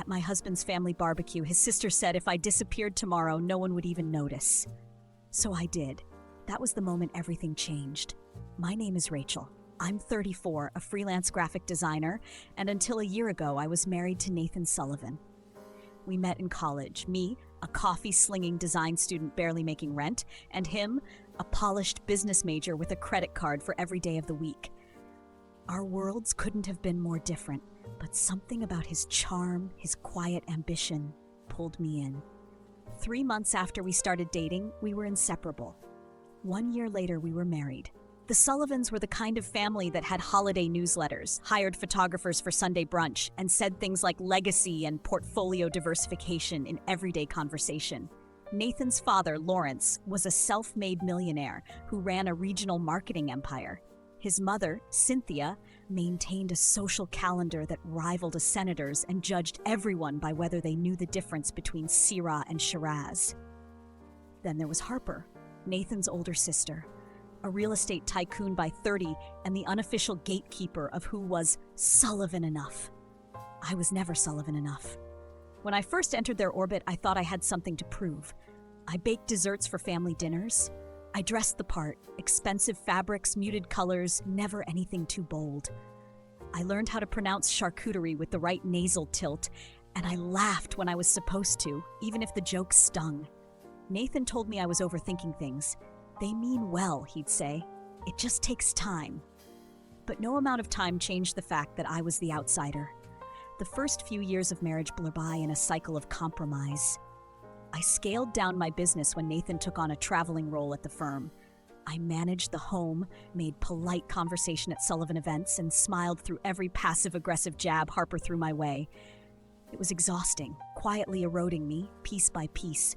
At my husband's family barbecue, his sister said if I disappeared tomorrow, no one would even notice. So I did. That was the moment everything changed. My name is Rachel. I'm 34, a freelance graphic designer, and until a year ago, I was married to Nathan Sullivan. We met in college, me, a coffee-slinging design student barely making rent, and him, a polished business major with a credit card for every day of the week. Our worlds couldn't have been more different, but something about his charm, his quiet ambition, pulled me in. 3 months after we started dating, we were inseparable. 1 year later, we were married. The Sullivans were the kind of family that had holiday newsletters, hired photographers for Sunday brunch, and said things like legacy and portfolio diversification in everyday conversation. Nathan's father, Lawrence, was a self-made millionaire who ran a regional marketing empire. His mother, Cynthia, maintained a social calendar that rivaled a senator's and judged everyone by whether they knew the difference between Syrah and Shiraz. Then there was Harper, Nathan's older sister, a real estate tycoon by 30 and the unofficial gatekeeper of who was Sullivan enough. I was never Sullivan enough. When I first entered their orbit, I thought I had something to prove. I baked desserts for family dinners. I dressed the part, expensive fabrics, muted colors, never anything too bold. I learned how to pronounce charcuterie with the right nasal tilt, and I laughed when I was supposed to, even if the joke stung. Nathan told me I was overthinking things. They mean well, he'd say. It just takes time. But no amount of time changed the fact that I was the outsider. The first few years of marriage blur by in a cycle of compromise. I scaled down my business when Nathan took on a traveling role at the firm. I managed the home, made polite conversation at Sullivan events, and smiled through every passive-aggressive jab Harper threw my way. It was exhausting, quietly eroding me, piece by piece.